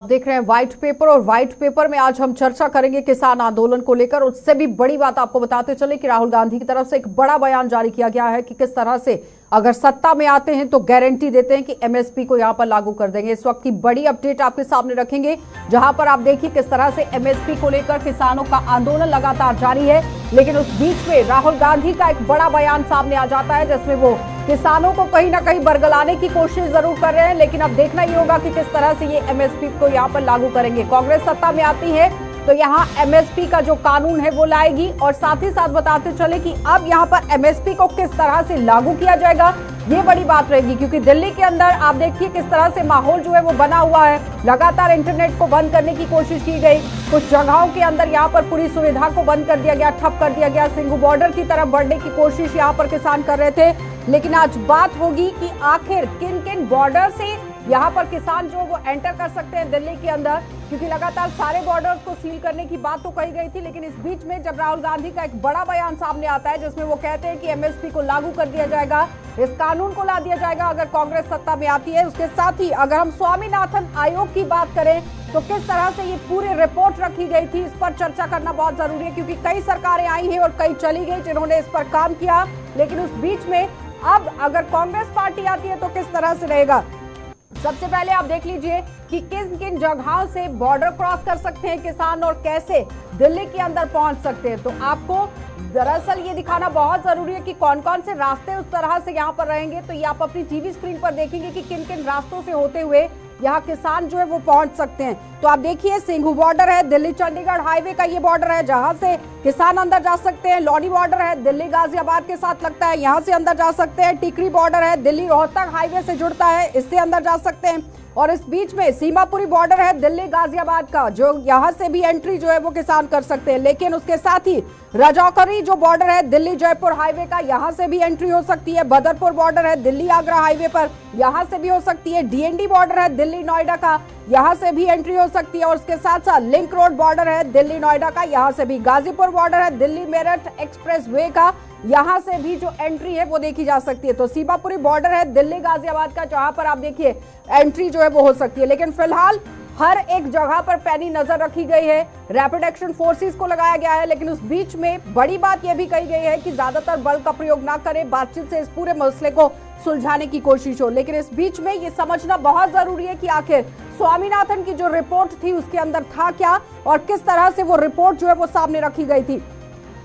देख रहे हैं व्हाइट पेपर और व्हाइट पेपर में आज हम चर्चा करेंगे किसान आंदोलन को लेकर। उससे भी बड़ी बात आपको बताते चले कि राहुल गांधी की तरफ से एक बड़ा बयान जारी किया गया है कि किस तरह से अगर सत्ता में आते हैं तो गारंटी देते हैं कि एमएसपी को यहां पर लागू कर देंगे। इस वक्त की बड़ी अपडेट आपके सामने रखेंगे, जहां पर आप देखिए किस तरह से एमएसपी को लेकर किसानों का आंदोलन लगातार जारी है। लेकिन उस बीच में राहुल गांधी का एक बड़ा बयान सामने आ जाता है, जिसमें वो किसानों को कहीं ना कहीं बरगलाने की कोशिश जरूर कर रहे हैं। लेकिन अब देखना ही होगा कि किस तरह से ये एमएसपी को यहाँ पर लागू करेंगे। कांग्रेस सत्ता में आती है तो यहाँ एमएसपी का जो कानून है वो लाएगी, और साथ ही साथ बताते चले कि अब यहाँ पर एमएसपी को किस तरह से लागू किया जाएगा, ये बड़ी बात रहेगी। क्योंकि दिल्ली के अंदर आप देखिए किस तरह से माहौल जो है वो बना हुआ है। लगातार इंटरनेट को बंद करने की कोशिश की गई, कुछ जगहों के अंदर यहाँ पर पूरी सुविधा को बंद कर दिया गया, ठप कर दिया गया। सिंघू बॉर्डर की तरफ बढ़ने की कोशिश यहाँ पर किसान कर रहे थे। लेकिन आज बात होगी कि आखिर किन किन बॉर्डर से यहाँ पर किसान जो वो एंटर कर सकते हैं दिल्ली के अंदर, क्योंकि लगातार सारे बॉर्डर्स को सील करने की बात तो कही गई थी। लेकिन इस बीच में जब राहुल गांधी का एक बड़ा बयान सामने आता है, जिसमें वो कहते हैं कि एमएसपी को लागू कर दिया जाएगा, इस कानून को ला दिया जाएगा अगर कांग्रेस सत्ता में आती है। उसके साथ ही अगर हम स्वामीनाथन आयोग की बात करें तो किस तरह से ये पूरी रिपोर्ट रखी गई थी, इस पर चर्चा करना बहुत जरूरी है। क्योंकि कई सरकारें आई हैं और कई चली गई जिन्होंने इस पर काम किया। लेकिन उस बीच में अब अगर कांग्रेस पार्टी आती है तो किस तरह से रहेगा। सबसे पहले आप देख लीजिए कि किन किन जगहों से बॉर्डर क्रॉस कर सकते हैं किसान और कैसे दिल्ली के अंदर पहुंच सकते हैं। तो आपको दरअसल ये दिखाना बहुत जरूरी है कि कौन कौन से रास्ते उस तरह से यहाँ पर रहेंगे। तो ये आप अपनी टीवी स्क्रीन पर देखेंगे कि किन किन रास्तों से होते हुए यहाँ किसान जो है वो पहुंच सकते हैं। तो आप देखिए सिंघू बॉर्डर है, दिल्ली चंडीगढ़ हाईवे का ये बॉर्डर है जहां से किसान अंदर जा सकते हैं। लौनी बॉर्डर है, दिल्ली गाजियाबाद के साथ लगता है, यहाँ से अंदर जा सकते हैं। टिकरी बॉर्डर है, दिल्ली रोहतक हाईवे से जुड़ता है, इससे अंदर जा सकते हैं। और इस बीच में सीमापुरी बॉर्डर है दिल्ली गाजियाबाद का, जो यहाँ से भी एंट्री जो है वो किसान कर सकते हैं। लेकिन उसके साथ ही रजौकरी जो बॉर्डर है दिल्ली जयपुर हाईवे का, यहाँ से भी एंट्री हो सकती है। बदरपुर बॉर्डर है दिल्ली आगरा हाईवे पर, यहाँ से भी हो सकती है। डीएनडी बॉर्डर है दिल्ली नोएडा का, यहाँ से भी एंट्री हो सकती है। और उसके साथ साथ लिंक रोड बॉर्डर है दिल्ली नोएडा का, यहाँ से भी। गाजीपुर बॉर्डर है दिल्ली मेरठ एक्सप्रेस वे का, यहाँ से भी जो एंट्री है वो देखी जा सकती है। तो सीमापुरी बॉर्डर है दिल्ली गाजियाबाद का, जहां पर आप देखिए एंट्री जो है वो हो सकती है। लेकिन फिलहाल हर एक जगह पर पैनी नजर रखी गई है, रैपिड एक्शन फोर्सेस को लगाया गया है। लेकिन उस बीच में बड़ी बात यह भी कही गई है कि ज्यादातर बल का प्रयोग ना करें, बातचीत से इस पूरे मसले को सुलझाने की कोशिश हो। लेकिन इस बीच में ये समझना बहुत जरूरी है कि आखिर स्वामीनाथन की जो रिपोर्ट थी उसके अंदर था क्या और किस तरह से वो रिपोर्ट जो है वो सामने रखी गई थी।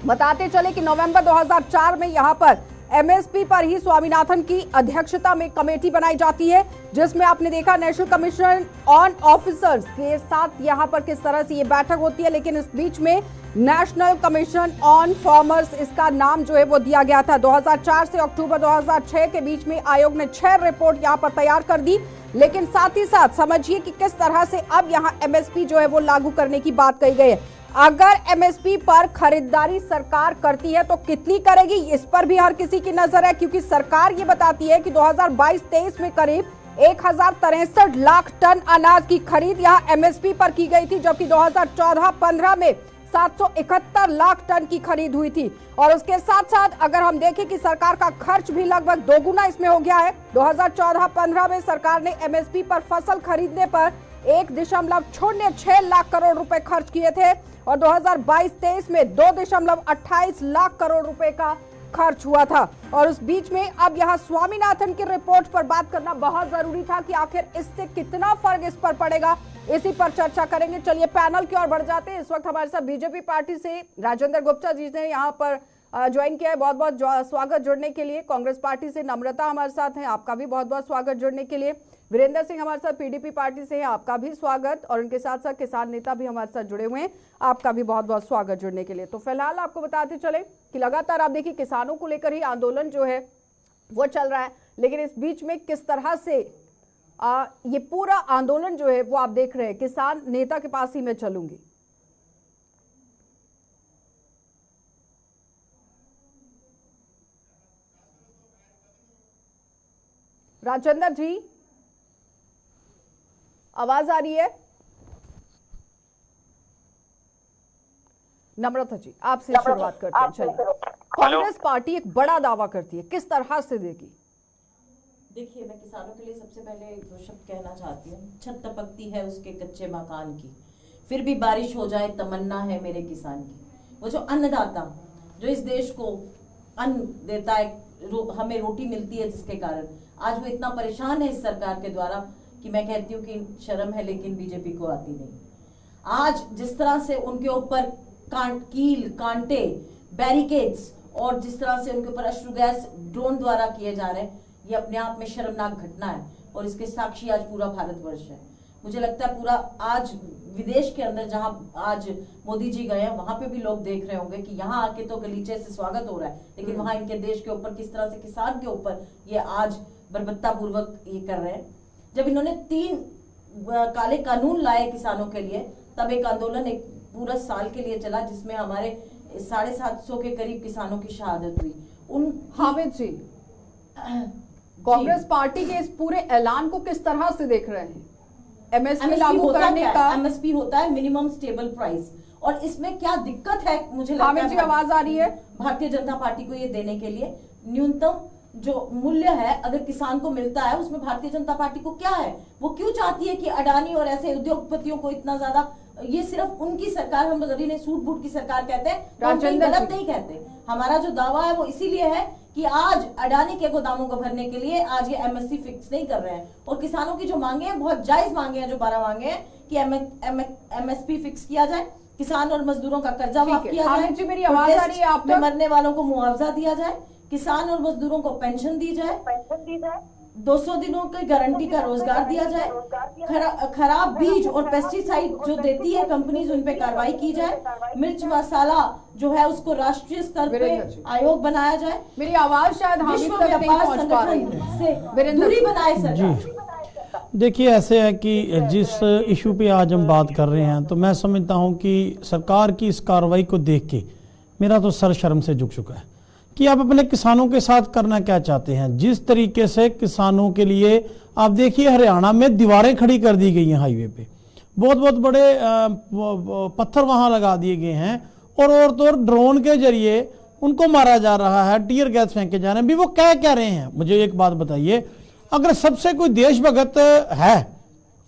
बताते चले कि नवंबर 2004 में यहाँ पर एमएसपी पर ही स्वामीनाथन की अध्यक्षता में कमेटी बनाई जाती है, जिसमें आपने देखा नेशनल कमीशन ऑन ऑफिसर्स के साथ यहाँ पर किस तरह से ये बैठक होती है। लेकिन इस बीच में नेशनल कमीशन ऑन फार्मर्स इसका नाम जो है वो दिया गया था। 2004 से अक्टूबर 2006 के बीच में आयोग ने 6 रिपोर्ट यहाँ पर तैयार कर दी। लेकिन साथ ही साथ समझिए कि किस तरह से अब यहाँ एमएसपी जो है वो लागू करने की बात कही गई है। अगर एमएसपी पर खरीदारी सरकार करती है तो कितनी करेगी, इस पर भी हर किसी की नजर है। क्योंकि सरकार ये बताती है कि 2022-23 में करीब 1063 लाख टन अनाज की खरीद यहाँ एमएसपी पर की गई थी, जबकि 2014-15 में 771 लाख टन की खरीद हुई थी। और उसके साथ साथ अगर हम देखें कि सरकार का खर्च भी लगभग दोगुना इसमें हो गया है। 2014-15 में सरकार ने एमएसपी पर फसल खरीदने पर 1.06 लाख करोड़ रुपए खर्च किए थे, और 2022-23 में 2.28 लाख करोड़ रुपए का खर्च हुआ था। और उस बीच में अब यहाँ स्वामीनाथन की रिपोर्ट पर बात करना बहुत जरूरी था कि आखिर इससे कितना फर्क इस पर पड़ेगा, इसी पर चर्चा करेंगे। चलिए पैनल की ओर बढ़ जाते हैं। इस वक्त हमारे साथ बीजेपी पार्टी से राजेंद्र गुप्ता जी ने यहाँ पर ज्वाइन किया है, बहुत बहुत स्वागत जुड़ने के लिए। कांग्रेस पार्टी से नम्रता हमारे साथ हैं, आपका भी बहुत बहुत स्वागत जुड़ने के लिए। वीरेंद्र सिंह हमारे साथ पीडीपी पार्टी से हैं, आपका भी स्वागत। और उनके साथ साथ किसान नेता भी हमारे साथ जुड़े हुए हैं, आपका भी बहुत बहुत स्वागत जुड़ने के लिए। तो फिलहाल आपको बताते चले कि लगातार आप देखिए किसानों को लेकर ही आंदोलन जो है वो चल रहा है। लेकिन इस बीच में किस तरह से ये पूरा आंदोलन जो है वो आप देख रहे हैं। किसान नेता के पास ही मैं चलूंगी। राजेंद्र जी, आवाज आ रही है? नम्रता जी आपसे शुरुआत करते हैं। चलिए, कांग्रेस पार्टी एक बड़ा दावा करती है, किस तरह से देगी? देखिए, मैं किसानों के लिए सबसे पहले दो शब्द कहना चाहती हूँ। छत टपकती है उसके कच्चे मकान की, फिर भी बारिश हो जाए तमन्ना है मेरे किसान की। वो जो अन्नदाता, जो इस देश को अन्न देता है, हमें रोटी मिलती है, जिसके कारण आज वो इतना परेशान है इस सरकार के द्वारा कि मैं कहती हूँ कि शर्म है लेकिन बीजेपी को आती नहीं। आज जिस तरह से उनके ऊपर कील, कांटे, बैरिकेड्स और जिस तरह से उनके ऊपर अश्रु गैस ड्रोन द्वारा किए जा रहे हैं, ये अपने आप में शर्मनाक घटना है और इसके साक्षी आज पूरा भारतवर्ष है। मुझे लगता है पूरा आज विदेश के अंदर जहां आज मोदी जी गए हैं, वहां पे भी लोग देख रहे होंगे कि यहाँ आके तो गलीचे से स्वागत हो रहा है, लेकिन वहां इनके देश के ऊपर किस तरह से किसान के ऊपर ये आज बर्बरता पूर्वक ये कर रहे हैं। जब इन्होंने 3 काले कानून लाए किसानों के लिए, तब एक आंदोलन एक पूरा साल के लिए चला, जिसमें हमारे 750 के करीब किसानों की शहादत हुई। हामिद जी, कांग्रेस पार्टी के इस पूरे ऐलान को किस तरह से देख रहे हैं? एमएसपी लागू करने का एमएसपी होता है मिनिमम स्टेबल प्राइस, और इसमें क्या दिक्कत है? मुझे लगता है हामिद जी, आवाज आ रही है? भारतीय जनता पार्टी को ये देने के लिए न्यूनतम जो मूल्य है अगर किसान को मिलता है, उसमें भारतीय जनता पार्टी को क्या है? वो क्यों चाहती है कि अडानी और ऐसे उद्योगपतियों को इतना ज्यादा? ये सिर्फ उनकी सरकार, हम अगर इन्हें सूट बूट की सरकार कहते हैं तो हम कहीं गलत नहीं कहते। हमारा जो दावा है वो इसीलिए है कि आज अडानी के गोदामों को भरने के लिए आज ये एमएसपी फिक्स नहीं कर रहे हैं, और किसानों की जो मांगे हैं बहुत जायज मांगे हैं, जो 12 मांगे हैं कि एमएसपी फिक्स किया जाए, किसान और मजदूरों का कर्जा माफ किया जाए, जी मेरी आवाज आ रही है आप तक? मरने वालों को मुआवजा दिया जाए, किसान और मजदूरों को पेंशन दी जाए, 200 दिनों की गारंटी का रोजगार दिया जाए, खराब बीज और पेस्टिसाइड जो देती है कंपनीज, उन पे कार्रवाई की जाए, मिर्च मसाला जो है उसको राष्ट्रीय स्तर पे आयोग बनाया जाए। मेरी आवाज शायद विश्व व्यापार संगठन से दूरी बनाए सरकार। देखिए, ऐसे है कि जिस इशू पे आज हम बात कर रहे हैं, तो मैं समझता हूं कि सरकार की इस कार्रवाई को देख के मेरा तो सर शर्म से झुक चुका है कि आप अपने किसानों के साथ करना क्या चाहते हैं। जिस तरीके से किसानों के लिए आप देखिए, हरियाणा में दीवारें खड़ी कर दी गई हैं हाईवे पे, बहुत बहुत बड़े पत्थर वहां लगा दिए गए हैं, और तो और ड्रोन के जरिए उनको मारा जा रहा है, टीयर गैस फेंके जा रहे हैं। भी वो क्या रहे हैं? मुझे एक बात बताइए, अगर सबसे कोई देशभक्त है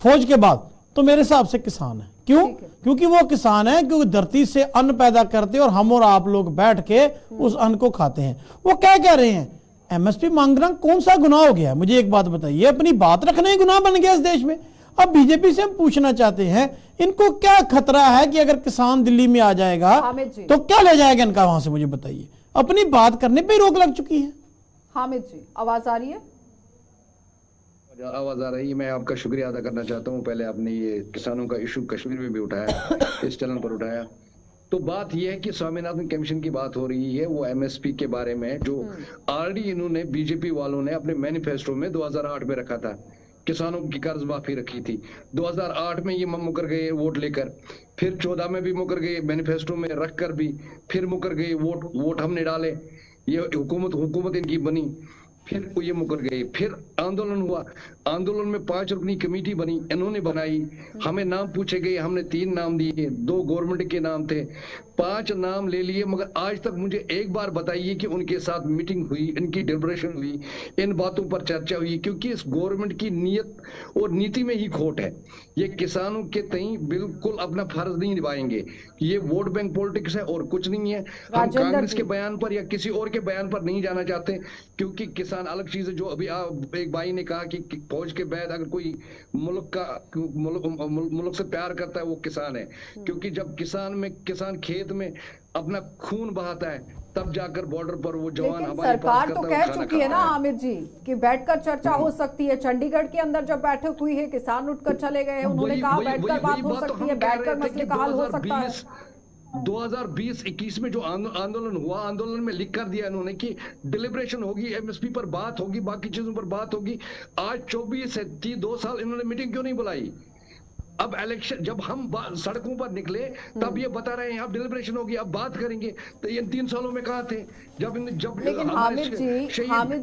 फौज के बाद, तो मेरे हिसाब से किसान है। क्यों? क्योंकि वो किसान है, क्योंकि धरती से अन्न पैदा करते हैं और हम और आप लोग बैठ के उस अन्न को खाते हैं। वो क्या रहे हैं? एमएसपी मांगना कौन सा गुनाह हो गया? मुझे एक बात बताइए, अपनी बात रखना ही गुनाह बन गया इस देश में। अब बीजेपी से हम पूछना चाहते हैं, इनको क्या खतरा है कि अगर किसान दिल्ली में आ जाएगा तो क्या ले जाएगा इनका वहां से? मुझे बताइए, अपनी बात करने पर रोक लग चुकी है। हामिद जी, आवाज आ रही है? आवाज आ रही है। मैं आपका शुक्रिया अदा करना चाहता हूं। पहले आपने ये किसानों का इशू कश्मीर में भी उठाया, इस चैनल पर उठाया। तो बात यह है कि स्वामीनाथन कमीशन की बात हो रही है, वो एमएसपी के बारे में, जो ऑलरेडी इन्होंने बीजेपी वालों ने अपने मैनिफेस्टो में 2008 में रखा था। किसानों की कर्ज माफी रखी थी 2008 में, ये मुकर गए वोट लेकर, फिर 14 में भी मुकर गए, मैनिफेस्टो में रखकर भी फिर मुकर गए, वोट हमने डाले, ये हुकूमत इनकी बनी, फिर ये मुकर गए। फिर आंदोलन हुआ, आंदोलन में 5 रुकनी कमेटी बनी, इन्होंने बनाई, हमें नाम पूछे गए, हमने 3 नाम दिए, 2 गवर्नमेंट के नाम थे, 5 नाम ले लिए, मगर आज तक मुझे एक बार बताइए कि उनके साथ मीटिंग हुई, इनकी डिलिब्रेशन हुई, इन बातों पर चर्चा हुई? क्योंकि इस गवर्नमेंट की नीयत और नीति में ही खोट है। ये किसानों के तई बिल्कुल अपना फर्ज नहीं निभाएंगे। ये वोट बैंक पॉलिटिक्स है और कुछ नहीं है। हम कांग्रेस के बयान पर या किसी और के बयान पर नहीं जाना चाहते, क्योंकि किसान अलग चीज है। जो अभी एक भाई ने कहा कि फौज के बाद अगर कोई मुल्क से प्यार करता है वो किसान है, क्योंकि जब किसान खेत में अपना खून बहाता है, तब जाकर बॉर्डर पर वो जवान हमारे सरकार तो कह चुकी है ना हामिद जी कि बैठकर चर्चा हो सकती है। चंडीगढ़ के अंदर जब बैठक हुई है, किसान उठकर चले गए हैं, उन्होंने कहा बैठकर बात हो सकती है, बैठकर मसले का हल हो सकता है। 2020-21 में जो आंदोलन हुआ, आंदोलन में लिख कर दिया इन्होंने कि डिलिब्रेशन होगी, एमएसपी पर बात होगी, बाकी चीजों पर बात होगी। आज 24 से 2 साल इन्होंने मीटिंग क्यों नहीं बुलाई? अब इलेक्शन जब हम सड़कों पर निकले तब ये बता रहे हैं अब डिलिब्रेशन होगी, अब बात करेंगे। तो ये 3 सालों में कहाँ थे? जब लेकिन हामिद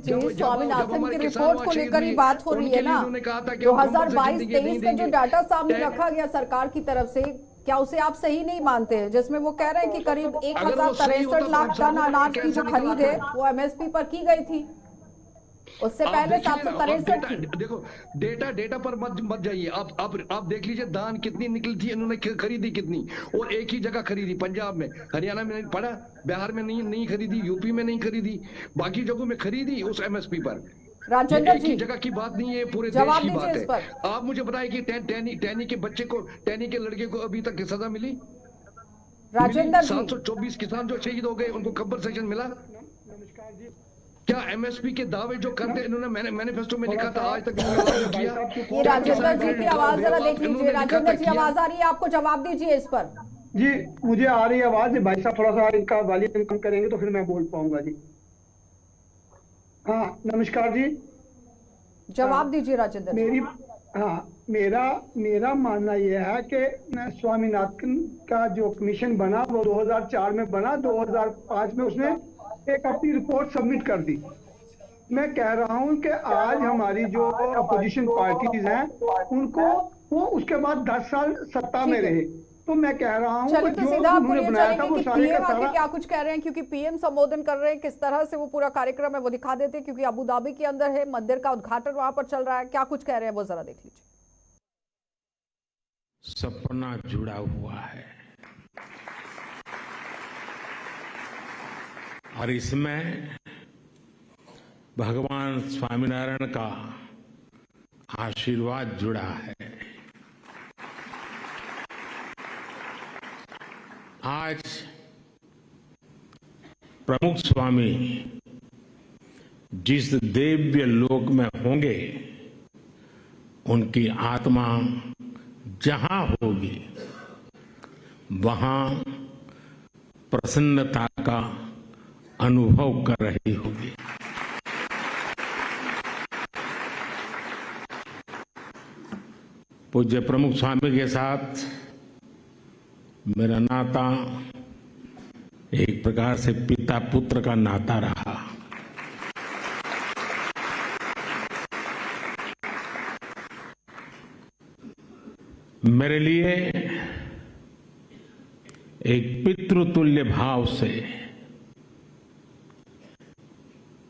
जी स्वामीनाथन की रिपोर्ट को लेकर ही बात हो रही है ना। 2022-23 का जो डाटा सामने रखा गया सरकार की तरफ से, क्या उसे आप सही नहीं मानते हैं? जिसमें वो कह रहे हैं कि करीब 1063 लाख टन अनाज की जो खरीद है वो एमएसपी पर की गई थी। उससे आप पहले देखिए ना, आप 763 थी। देखो, डेटा पर मत जाइए। आप देख लीजिए धान कितनी निकली थी, इन्होंने खरीदी कितनी, और एक ही जगह खरीदी, पंजाब में, हरियाणा में नहीं पड़ा, बिहार में नहीं खरीदी, यूपी में नहीं खरीदी, बाकी जगहों में खरीदी उस एमएसपी पर। ये राजेंद्र एक ही जी, जगह की बात नहीं है, ये पूरे देश जवाब की दीजिए बात इस है। पर। आप मुझे बताइए कि टैनी के बच्चे को, टैनी के लड़के को अभी तक सजा मिली? राजेंद्र जी, 724 किसान जो शहीद हो गए, उनको कंपनसेशन मिला? क्या एमएसपी के दावे जो करते इन्होंने मैनिफेस्टो में लिखा था, आज तक इन्होंने लागू किया? ये राजेंद्र जी की आवाज जरा देख लीजिए। इन्होंने लिखा राजेंद्र था, जी, किया? आवाज आ रही है आपको, जवाब दीजिए इस पर। जी मुझे आ रही है आवाज। भाई साहब थोड़ा सा इनका वॉल्यूम कम करेंगे तो फिर मैं बोल पाऊंगा जी। हाँ नमस्कार जी। जवाब दीजिए राजेंद्र जी। मेरा मानना यह है कि स्वामीनाथन का जो कमीशन बना वो 2004 में बना, 2005 में उसने एक अपनी रिपोर्ट सबमिट कर दी। मैं कह रहा हूं कि आज हमारी जो अपोजिशन पार्टीज हैं उनको वो उसके बाद 10 साल सत्ता में ठीक है। रहे, तो मैं कह रहा हूं चलिए कि तो जो सीधा आपको उन्होंने ये बनाया था चलेंगे वो कि सारे पीएम का आके सारा। क्या कुछ कह रहे हैं, क्योंकि पीएम संबोधन कर रहे हैं, किस तरह से वो पूरा कार्यक्रम है वो दिखा देते हैं, क्योंकि अबू धाबी के अंदर है, मंदिर का उद्घाटन वहां पर चल रहा है। क्या कुछ कह रहे हैं वो जरा देख लीजिए। सपना जुड़ा हुआ है और इसमें भगवान स्वामीनारायण का आशीर्वाद जुड़ा है। आज प्रमुख स्वामी जिस दिव्य लोक में होंगे, उनकी आत्मा जहां होगी वहां प्रसन्नता का अनुभव कर रही होगी। पूज्य प्रमुख स्वामी के साथ मेरा नाता एक प्रकार से पिता पुत्र का नाता रहा। मेरे लिए एक पितृतुल्य भाव से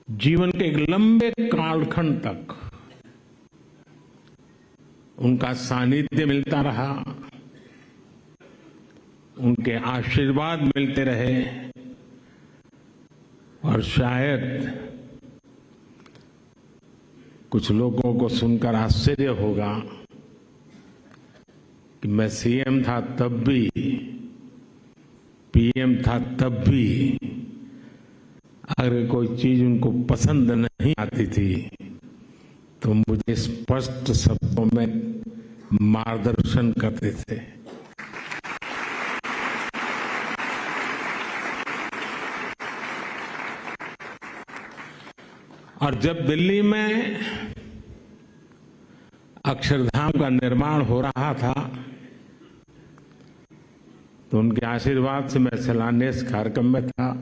जीवन के एक लंबे कालखंड तक उनका सानिध्य मिलता रहा, उनके आशीर्वाद मिलते रहे। और शायद कुछ लोगों को सुनकर आश्चर्य होगा कि मैं सीएम था तब भी, पीएम था तब भी, अगर कोई चीज उनको पसंद नहीं आती थी तो मुझे स्पष्ट शब्दों में मार्गदर्शन करते थे। और जब दिल्ली में अक्षरधाम का निर्माण हो रहा था तो उनके आशीर्वाद से मैं शिलान्यास कार्यक्रम में था।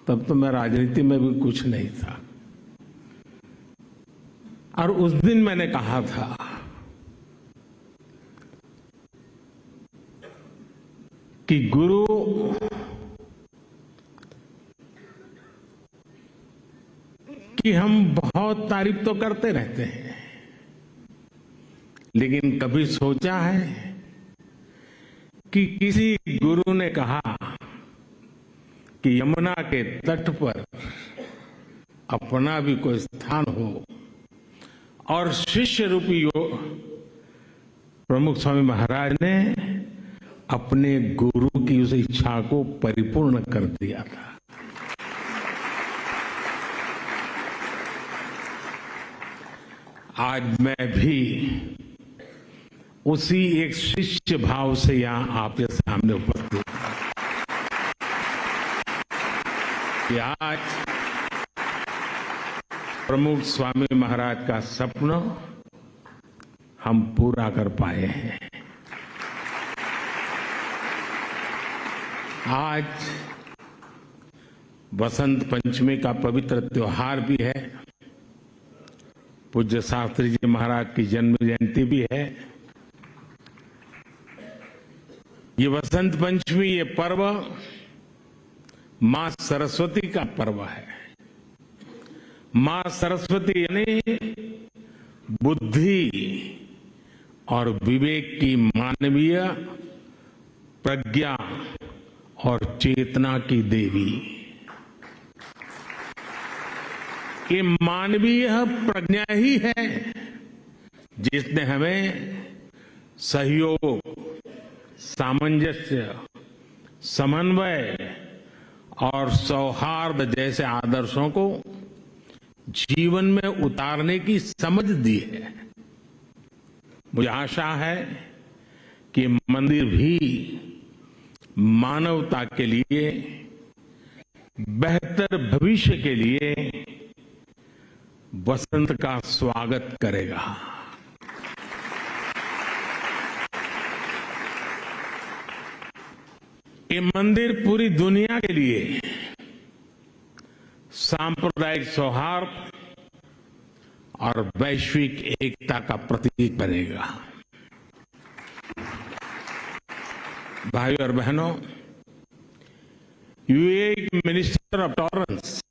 तब तो मैं राजनीति में भी कुछ नहीं था। और उस दिन मैंने कहा था कि गुरु की हम बहुत तारीफ तो करते रहते हैं, लेकिन कभी सोचा है कि किसी गुरु ने कहा कि यमुना के तट पर अपना भी कोई स्थान हो और शिष्य रूपी प्रमुख स्वामी महाराज ने अपने गुरु की उस इच्छा को परिपूर्ण कर दिया था। आज मैं भी उसी एक शिष्य भाव से यहां आपके सामने उपस्थित हूं कि आज प्रमुख स्वामी महाराज का सपना हम पूरा कर पाए हैं। आज बसंत पंचमी का पवित्र त्योहार भी है, पूज्य शास्त्री जी महाराज की जन्म जयंती भी है। ये बसंत पंचमी, ये पर्व मां सरस्वती का पर्व है। मां सरस्वती यानी बुद्धि और विवेक की मानवीय प्रज्ञा और चेतना की देवी। ये मानवीय प्रज्ञा ही है जिसने हमें सहयोग, सामंजस्य, समन्वय और सौहार्द जैसे आदर्शों को जीवन में उतारने की समझ दी है। मुझे आशा है कि मंदिर भी मानवता के लिए, बेहतर भविष्य के लिए वसंत का स्वागत करेगा। ये मंदिर पूरी दुनिया के लिए सांप्रदायिक सौहार्द और वैश्विक एकता का प्रतीक बनेगा। भाइयों और बहनों, UAE minister of tolerance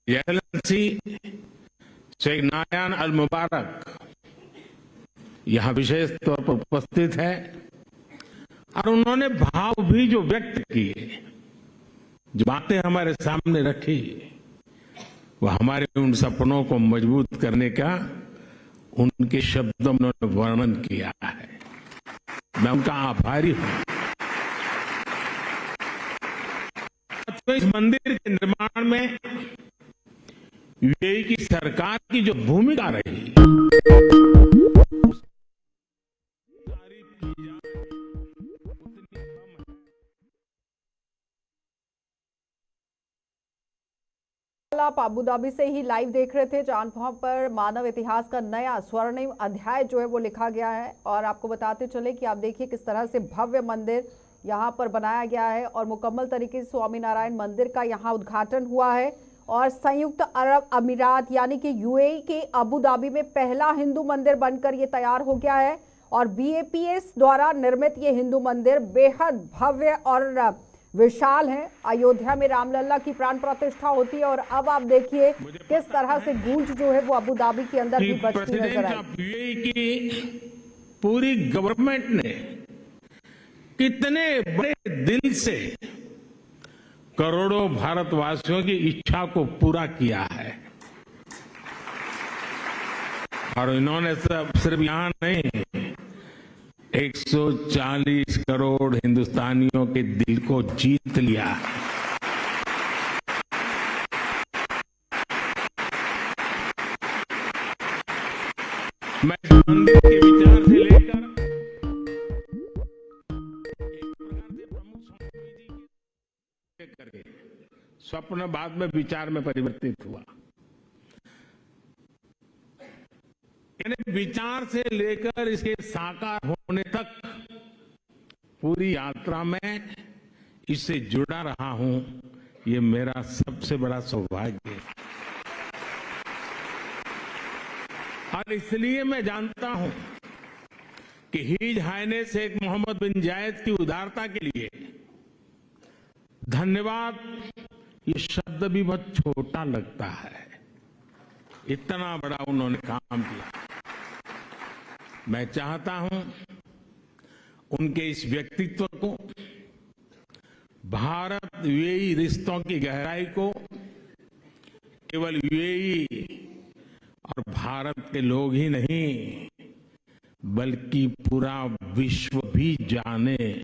excellency Sheikh Nahyan Al Mubarak यहां विशेष तौर पर उपस्थित है और उन्होंने भाव भी जो व्यक्त किए, जो बातें हमारे सामने रखी, वह हमारे उन सपनों को मजबूत करने का उनके शब्दों में उन्होंने वर्णन किया है। मैं उनका आभारी हूं। तो इस मंदिर के निर्माण में यूएई की सरकार की जो भूमिका रही, तारीफ की जाए उतनी कम है। आप अबू धाबी से ही लाइव देख रहे थे, जहां पर मानव इतिहास का नया स्वर्णिम अध्याय जो है वो लिखा गया है। और आपको बताते चले कि आप देखिए किस तरह से भव्य मंदिर यहां पर बनाया गया है और मुकम्मल तरीके से स्वामीनारायण मंदिर का यहां उद्घाटन हुआ है। और संयुक्त अरब अमीरात यानी कि यूएई के अबू धाबी में पहला हिंदू मंदिर बनकर ये तैयार हो गया है। और बीएपीएस द्वारा निर्मित ये हिंदू मंदिर बेहद भव्य और विशाल है। अयोध्या में रामलला की प्राण प्रतिष्ठा होती है और अब आप देखिए किस तरह से गूंज जो है वो अबू धाबी के अंदर भी बजती नजर आई। यूएई की पूरी गवर्नमेंट ने कितने बड़े दिल से करोड़ों भारतवासियों की इच्छा को पूरा किया है। और इन्होंने सिर्फ यहां नहीं, 140 करोड़ हिंदुस्तानियों के दिल को जीत लिया है। मैं इस मंदिर के विचार से लेकर एक प्रकार से प्रमुख स्वामी जी के करके स्वप्न बाद में विचार में परिवर्तित हुआ। यानी विचार से लेकर इसके साकार होने तक पूरी यात्रा में इससे जुड़ा रहा हूं, ये मेरा सबसे बड़ा सौभाग्य है। और इसलिए मैं जानता हूं कि हिज हाइनेस शेख मोहम्मद बिन जायद की उदारता के लिए धन्यवाद ये शब्द भी बहुत छोटा लगता है। इतना बड़ा उन्होंने काम किया। मैं चाहता हूं उनके इस व्यक्तित्व को, भारत यूएई रिश्तों की गहराई को केवल यूएई और भारत के लोग ही नहीं बल्कि पूरा विश्व भी जाने।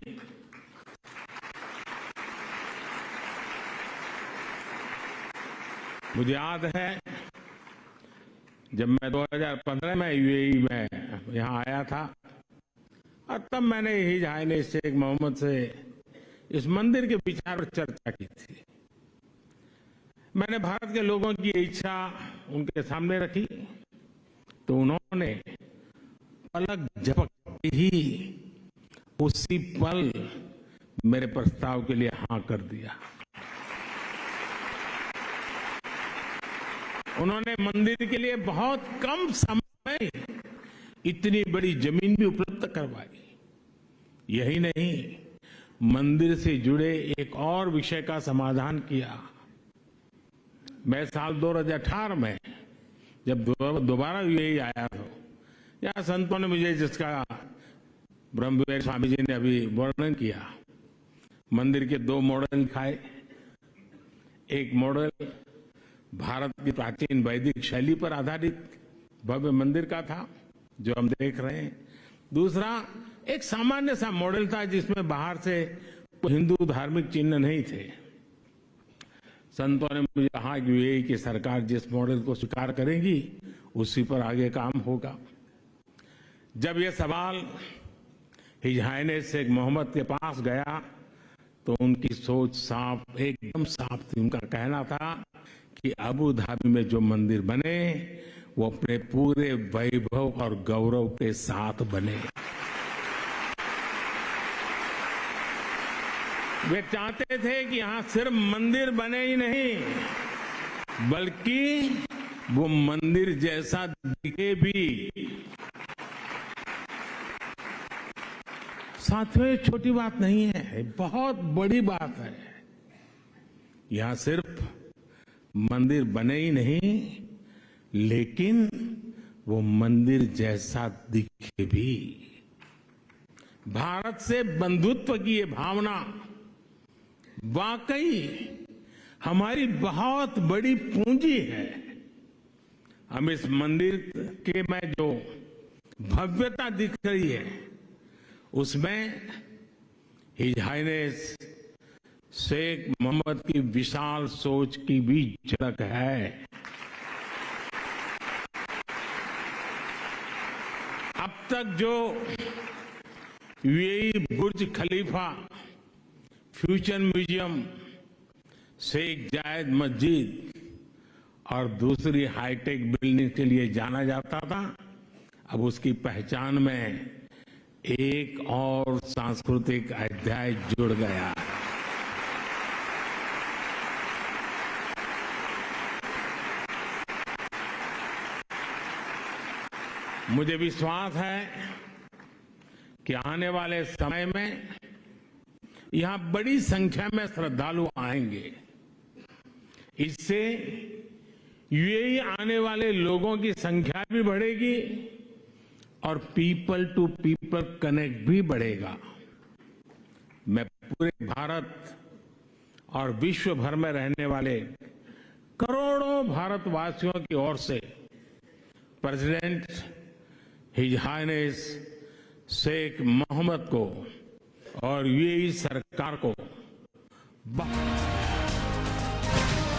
मुझे याद है जब मैं 2015 में यूएई में यहां आया था और तब मैंने हिज हाइनेस शेख मोहम्मद से इस मंदिर के विचार पर चर्चा की थी। मैंने भारत के लोगों की इच्छा उनके सामने रखी तो उन्होंने पलक झपकते ही उसी पल मेरे प्रस्ताव के लिए हां कर दिया। उन्होंने मंदिर के लिए बहुत कम समय में इतनी बड़ी जमीन भी उपलब्ध करवाई। यही नहीं, मंदिर से जुड़े एक और विषय का समाधान किया। मैं साल 2018 में जब दोबारा यूएई आया था, यहाँ संतों ने मुझे, जिसका ब्रह्मविहारी स्वामी जी ने अभी वर्णन किया, मंदिर के 2 मॉडल दिखाए। एक मॉडल भारत की प्राचीन वैदिक शैली पर आधारित भव्य मंदिर का था, जो हम देख रहे हैं। दूसरा एक सामान्य सा मॉडल था, जिसमें बाहर से कोई हिंदू धार्मिक चिन्ह नहीं थे। संतों ने मुझे कहा कि यूएई की सरकार जिस मॉडल को स्वीकार करेगी, उसी पर आगे काम होगा। जब यह सवाल हिज हाइनेस शेख मोहम्मद के पास गया, तो उनकी सोच साफ, एकदम साफ थी। उनका कहना था कि अबू धाबी में जो मंदिर बने, वो अपने पूरे वैभव और गौरव के साथ बने। वे चाहते थे कि यहां सिर्फ मंदिर बने ही नहीं, बल्कि वो मंदिर जैसा दिखे भी। साथियों, ये छोटी बात नहीं है, बहुत बड़ी बात है। यहां सिर्फ मंदिर बने ही नहीं, लेकिन वो मंदिर जैसा दिखे भी। भारत से बंधुत्व की ये भावना वाकई हमारी बहुत बड़ी पूंजी है। हम इस मंदिर के में जो भव्यता दिख रही है, उसमें हिज हाइनेस शेख मोहम्मद की विशाल सोच की भी झलक है। अब तक जो यूएई बुर्ज खलीफा, फ्यूचर म्यूजियम, शेख जायद मस्जिद और दूसरी हाईटेक बिल्डिंग के लिए जाना जाता था, अब उसकी पहचान में एक और सांस्कृतिक अध्याय जुड़ गया। मुझे विश्वास है कि आने वाले समय में यहां बड़ी संख्या में श्रद्धालु आएंगे। इससे यूएई आने वाले लोगों की संख्या भी बढ़ेगी और पीपल टू पीपल कनेक्ट भी बढ़ेगा। मैं पूरे भारत और विश्व भर में रहने वाले करोड़ों भारतवासियों की ओर से president his highness Sheikh Mohammed को और यूएई सरकार को